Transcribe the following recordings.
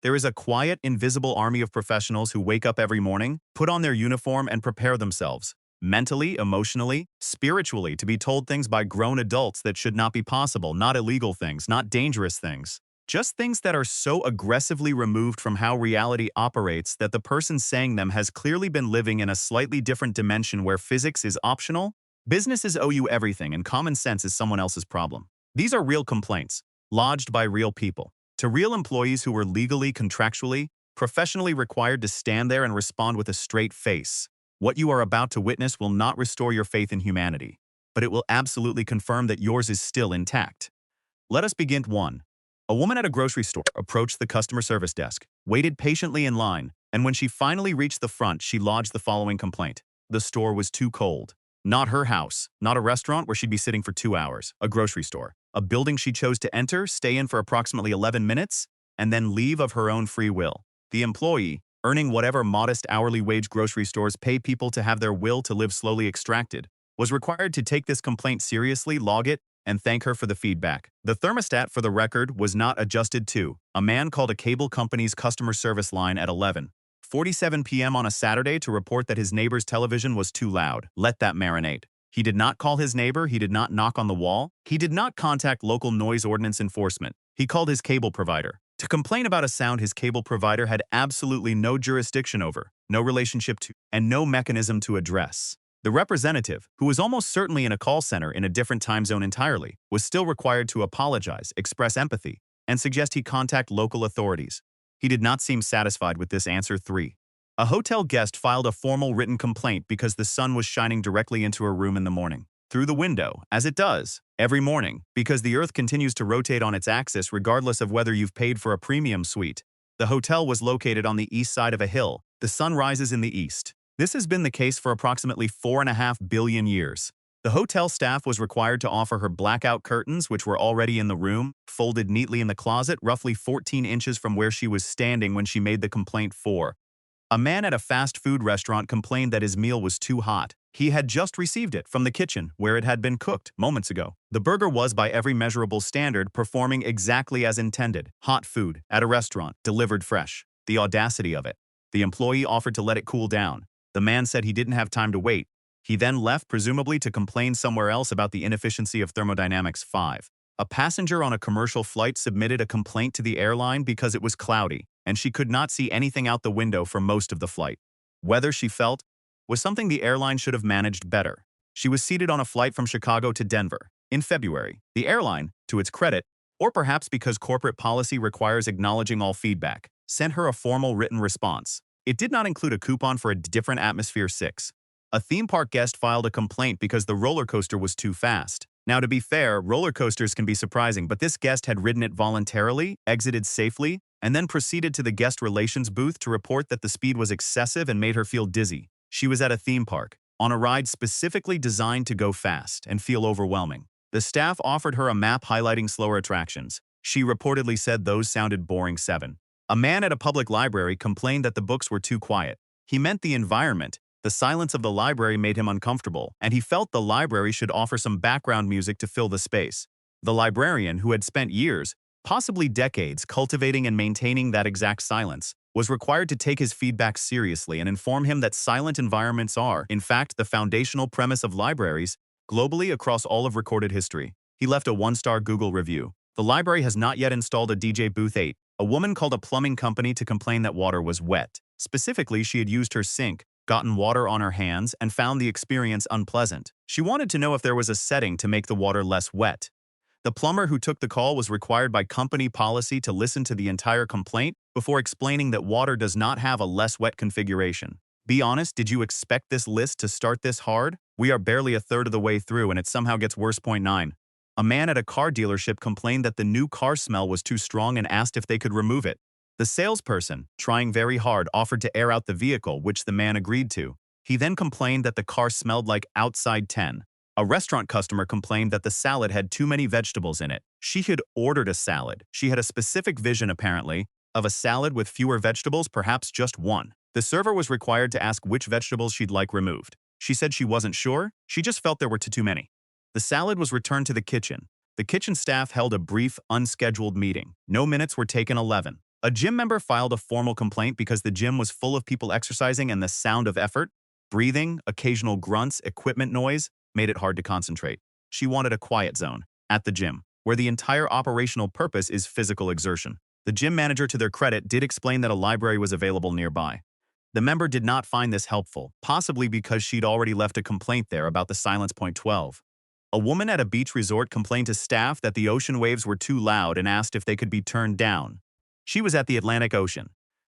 There is a quiet, invisible army of professionals who wake up every morning, put on their uniform, and prepare themselves, mentally, emotionally, spiritually, to be told things by grown adults that should not be possible, not illegal things, not dangerous things. Just things that are so aggressively removed from how reality operates that the person saying them has clearly been living in a slightly different dimension where physics is optional. Businesses owe you everything and common sense is someone else's problem. These are real complaints, lodged by real people, to real employees who were legally, contractually, professionally required to stand there and respond with a straight face. What you are about to witness will not restore your faith in humanity, but it will absolutely confirm that yours is still intact. Let us begin. 1. A woman at a grocery store approached the customer service desk, waited patiently in line, and when she finally reached the front, she lodged the following complaint. The store was too cold. Not her house, not a restaurant where she'd be sitting for 2 hours, a grocery store, a building she chose to enter, stay in for approximately 11 minutes, and then leave of her own free will. The employee, earning whatever modest hourly wage grocery stores pay people to have their will to live slowly extracted, was required to take this complaint seriously, log it, and thank her for the feedback. The thermostat, for the record, was not adjusted to. A man called a cable company's customer service line at 11:47 p.m. on a Saturday to report that his neighbor's television was too loud. Let that marinate. He did not call his neighbor, he did not knock on the wall, he did not contact local noise ordinance enforcement. He called his cable provider to complain about a sound his cable provider had absolutely no jurisdiction over, no relationship to, and no mechanism to address. The representative, who was almost certainly in a call center in a different time zone entirely, was still required to apologize, express empathy, and suggest he contact local authorities. He did not seem satisfied with this answer. 3. A hotel guest filed a formal written complaint because the sun was shining directly into her room in the morning, through the window, as it does, every morning, because the Earth continues to rotate on its axis regardless of whether you've paid for a premium suite. The hotel was located on the east side of a hill. The sun rises in the east. This has been the case for approximately 4.5 billion years. The hotel staff was required to offer her blackout curtains, which were already in the room, folded neatly in the closet, roughly 14 inches from where she was standing when she made the complaint. 4. A man at a fast food restaurant complained that his meal was too hot. He had just received it from the kitchen, where it had been cooked moments ago. The burger was, by every measurable standard, performing exactly as intended. Hot food, at a restaurant, delivered fresh. The audacity of it. The employee offered to let it cool down. The man said he didn't have time to wait. He then left, presumably to complain somewhere else about the inefficiency of thermodynamics. 5. A passenger on a commercial flight submitted a complaint to the airline because it was cloudy, and she could not see anything out the window for most of the flight. Weather, she felt, was something the airline should have managed better. She was seated on a flight from Chicago to Denver in February. The airline, to its credit, or perhaps because corporate policy requires acknowledging all feedback, sent her a formal written response. It did not include a coupon for a different atmosphere. 6. A theme park guest filed a complaint because the roller coaster was too fast. Now, to be fair, roller coasters can be surprising, but this guest had ridden it voluntarily, exited safely, and then proceeded to the guest relations booth to report that the speed was excessive and made her feel dizzy. She was at a theme park, on a ride specifically designed to go fast and feel overwhelming. The staff offered her a map highlighting slower attractions. She reportedly said those sounded boring. 7. A man at a public library complained that the books were too quiet. He meant the environment. The silence of the library made him uncomfortable, and he felt the library should offer some background music to fill the space. The librarian, who had spent years, possibly decades, cultivating and maintaining that exact silence, was required to take his feedback seriously and inform him that silent environments are, in fact, the foundational premise of libraries, globally across all of recorded history. He left a 1-star Google review. The library has not yet installed a DJ booth. 8. A woman called a plumbing company to complain that water was wet. Specifically, she had used her sink, gotten water on her hands, and found the experience unpleasant. She wanted to know if there was a setting to make the water less wet. The plumber who took the call was required by company policy to listen to the entire complaint before explaining that water does not have a less wet configuration. Be honest, did you expect this list to start this hard? We are barely a third of the way through and it somehow gets worse. 9. A man at a car dealership complained that the new car smell was too strong and asked if they could remove it. The salesperson, trying very hard, offered to air out the vehicle, which the man agreed to. He then complained that the car smelled like outside 10. A restaurant customer complained that the salad had too many vegetables in it. She had ordered a salad. She had a specific vision, apparently, of a salad with fewer vegetables, perhaps just one. The server was required to ask which vegetables she'd like removed. She said she wasn't sure. She just felt there were too many. The salad was returned to the kitchen. The kitchen staff held a brief, unscheduled meeting. No minutes were taken. 11. A gym member filed a formal complaint because the gym was full of people exercising and the sound of effort, breathing, occasional grunts, equipment noise, made it hard to concentrate. She wanted a quiet zone at the gym, where the entire operational purpose is physical exertion. The gym manager, to their credit, did explain that a library was available nearby. The member did not find this helpful, possibly because she'd already left a complaint there about the silence. Point 12. A woman at a beach resort complained to staff that the ocean waves were too loud and asked if they could be turned down. She was at the Atlantic Ocean.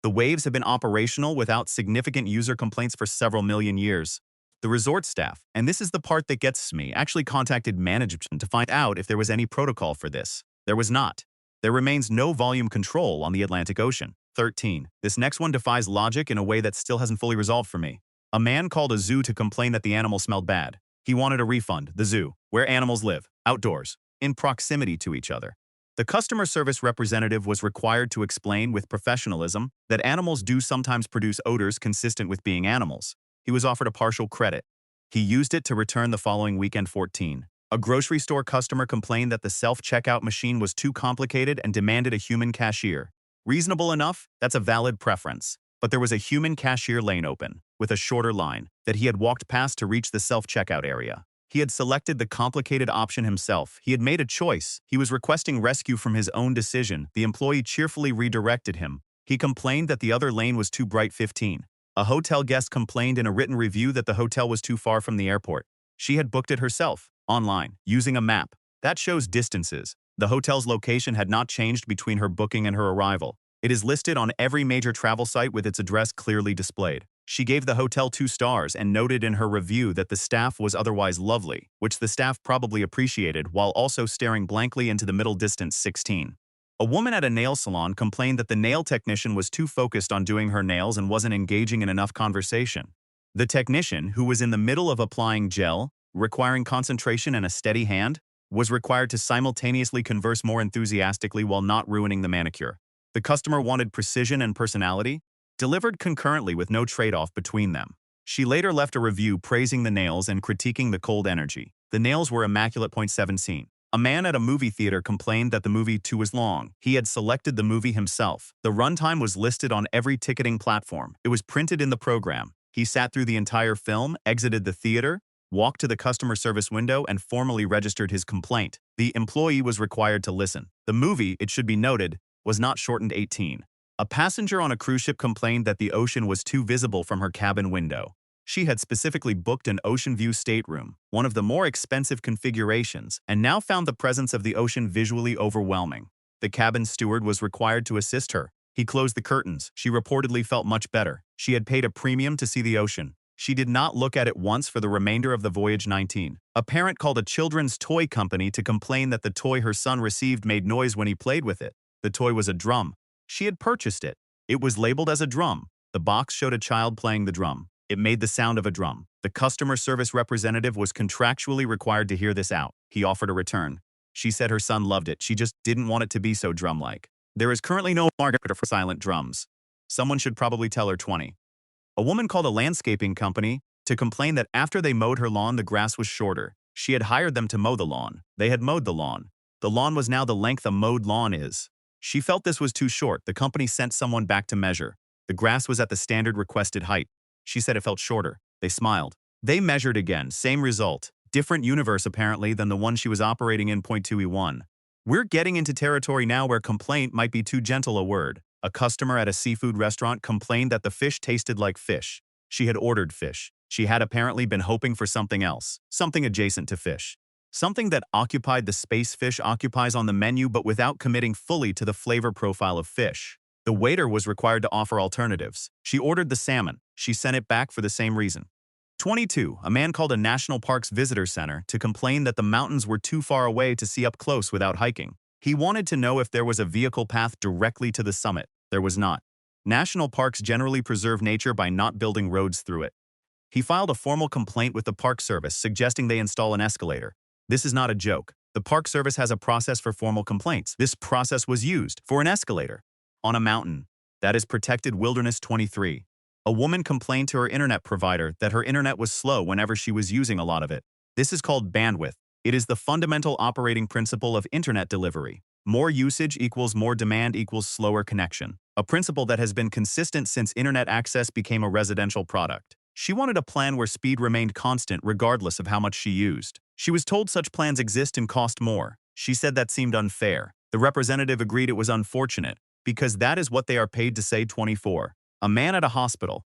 The waves have been operational without significant user complaints for several million years. The resort staff, and this is the part that gets me, actually contacted management to find out if there was any protocol for this. There was not. There remains no volume control on the Atlantic Ocean. 13. This next one defies logic in a way that still hasn't fully resolved for me. A man called a zoo to complain that the animal smelled bad. He wanted a refund. The zoo, where animals live, outdoors, in proximity to each other. The customer service representative was required to explain with professionalism that animals do sometimes produce odors consistent with being animals. He was offered a partial credit. He used it to return the following weekend. 14. A grocery store customer complained that the self-checkout machine was too complicated and demanded a human cashier. Reasonable enough, that's a valid preference. But there was a human cashier lane open, with a shorter line, that he had walked past to reach the self-checkout area. He had selected the complicated option himself. He had made a choice. He was requesting rescue from his own decision. The employee cheerfully redirected him. He complained that the other lane was too bright. 15. A hotel guest complained in a written review that the hotel was too far from the airport. She had booked it herself, online, using a map. That shows distances. The hotel's location had not changed between her booking and her arrival. It is listed on every major travel site with its address clearly displayed. She gave the hotel 2 stars and noted in her review that the staff was otherwise lovely, which the staff probably appreciated, while also staring blankly into the middle distance. 16. A woman at a nail salon complained that the nail technician was too focused on doing her nails and wasn't engaging in enough conversation. The technician, who was in the middle of applying gel, requiring concentration and a steady hand, was required to simultaneously converse more enthusiastically while not ruining the manicure. The customer wanted precision and personality, delivered concurrently with no trade-off between them. She later left a review praising the nails and critiquing the cold energy. The nails were immaculate. 17. A man at a movie theater complained that the movie too was long. He had selected the movie himself. The runtime was listed on every ticketing platform. It was printed in the program. He sat through the entire film, exited the theater, walked to the customer service window, and formally registered his complaint. The employee was required to listen. The movie, it should be noted, was not shortened. 18. A passenger on a cruise ship complained that the ocean was too visible from her cabin window. She had specifically booked an ocean view stateroom, one of the more expensive configurations, and now found the presence of the ocean visually overwhelming. The cabin steward was required to assist her. He closed the curtains. She reportedly felt much better. She had paid a premium to see the ocean. She did not look at it once for the remainder of the voyage. 19. A parent called a children's toy company to complain that the toy her son received made noise when he played with it. The toy was a drum. She had purchased it. It was labeled as a drum. The box showed a child playing the drum. It made the sound of a drum. The customer service representative was contractually required to hear this out. He offered a return. She said her son loved it. She just didn't want it to be so drum-like. There is currently no market for silent drums. Someone should probably tell her. 20. A woman called a landscaping company to complain that after they mowed her lawn, the grass was shorter. She had hired them to mow the lawn. They had mowed the lawn. The lawn was now the length a mowed lawn is. She felt this was too short. The company sent someone back to measure. The grass was at the standard requested height. She said it felt shorter. They smiled. They measured again. Same result. Different universe, apparently, than the one she was operating in. 2E1. We're getting into territory now where complaint might be too gentle a word. A customer at a seafood restaurant complained that the fish tasted like fish. She had ordered fish. She had apparently been hoping for something else, something adjacent to fish. Something that occupied the space fish occupies on the menu but without committing fully to the flavor profile of fish. The waiter was required to offer alternatives. She ordered the salmon. She sent it back for the same reason. 22. A man called a national parks visitor center to complain that the mountains were too far away to see up close without hiking. He wanted to know if there was a vehicle path directly to the summit. There was not. National parks generally preserve nature by not building roads through it. He filed a formal complaint with the Park Service suggesting they install an escalator. This is not a joke. The Park Service has a process for formal complaints. This process was used for an escalator on a mountain. That is protected wilderness. 23. A woman complained to her internet provider that her internet was slow whenever she was using a lot of it. This is called bandwidth. It is the fundamental operating principle of internet delivery. More usage equals more demand equals slower connection, a principle that has been consistent since internet access became a residential product. She wanted a plan where speed remained constant regardless of how much she used. She was told such plans exist and cost more. She said that seemed unfair. The representative agreed it was unfortunate, because that is what they are paid to say. 24. A man at a hospital,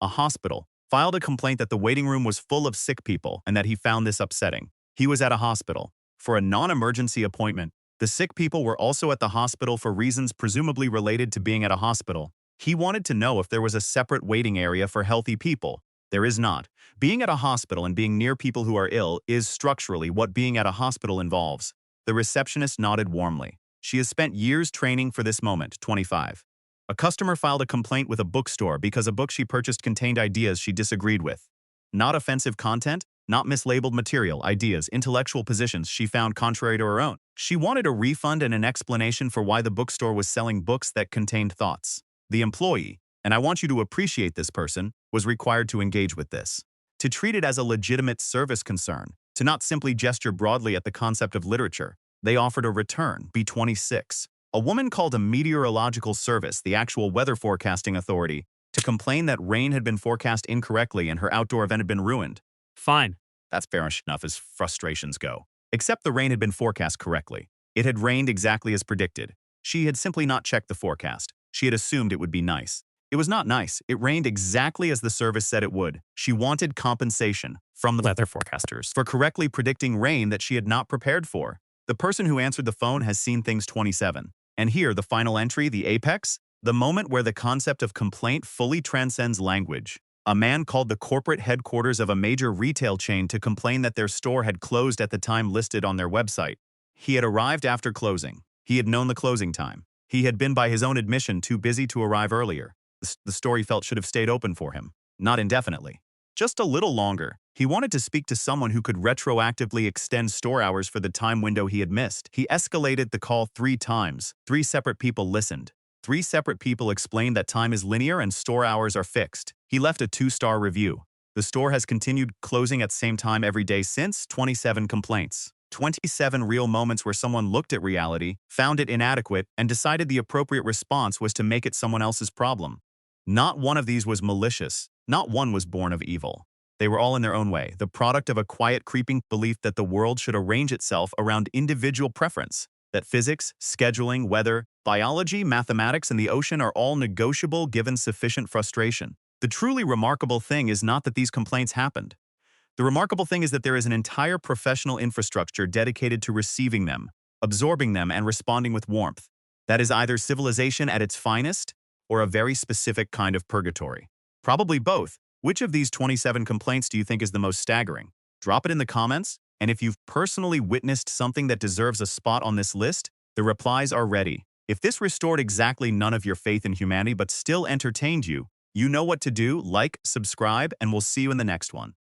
filed a complaint that the waiting room was full of sick people and that he found this upsetting. He was at a hospital for a non-emergency appointment. The sick people were also at the hospital for reasons presumably related to being at a hospital. He wanted to know if there was a separate waiting area for healthy people. There is not. Being at a hospital and being near people who are ill is structurally what being at a hospital involves. The receptionist nodded warmly. She has spent years training for this moment. 25. A customer filed a complaint with a bookstore because a book she purchased contained ideas she disagreed with. Not offensive content, not mislabeled material, ideas, intellectual positions she found contrary to her own. She wanted a refund and an explanation for why the bookstore was selling books that contained thoughts. The employee, and I want you to appreciate this person, was required to engage with this, to treat it as a legitimate service concern, to not simply gesture broadly at the concept of literature. They offered a return. B26. A woman called a meteorological service, the actual weather forecasting authority, to complain that rain had been forecast incorrectly and her outdoor event had been ruined. Fine. That's fair enough as frustrations go. Except the rain had been forecast correctly. It had rained exactly as predicted. She had simply not checked the forecast. She had assumed it would be nice. It was not nice. It rained exactly as the service said it would. She wanted compensation from the weather forecasters for correctly predicting rain that she had not prepared for. The person who answered the phone has seen things. 27. And here, the final entry, the apex, the moment where the concept of complaint fully transcends language. A man called the corporate headquarters of a major retail chain to complain that their store had closed at the time listed on their website. He had arrived after closing. He had known the closing time. He had been, by his own admission, too busy to arrive earlier. The store he felt should have stayed open for him. Not indefinitely. Just a little longer. He wanted to speak to someone who could retroactively extend store hours for the time window he had missed. He escalated the call 3 times. 3 separate people listened. 3 separate people explained that time is linear and store hours are fixed. He left a 2-star review. The store has continued closing at same time every day since. 27 complaints. 27 real moments where someone looked at reality, found it inadequate, and decided the appropriate response was to make it someone else's problem. Not one of these was malicious. Not one was born of evil. They were all in their own way, the product of a quiet, creeping belief that the world should arrange itself around individual preference, that physics, scheduling, weather, biology, mathematics, and the ocean are all negotiable given sufficient frustration. The truly remarkable thing is not that these complaints happened. The remarkable thing is that there is an entire professional infrastructure dedicated to receiving them, absorbing them, and responding with warmth. That is either civilization at its finest or a very specific kind of purgatory. Probably both. Which of these 27 complaints do you think is the most staggering? Drop it in the comments, and if you've personally witnessed something that deserves a spot on this list, the replies are ready. If this restored exactly none of your faith in humanity but still entertained you, you know what to do. Like, subscribe, and we'll see you in the next one.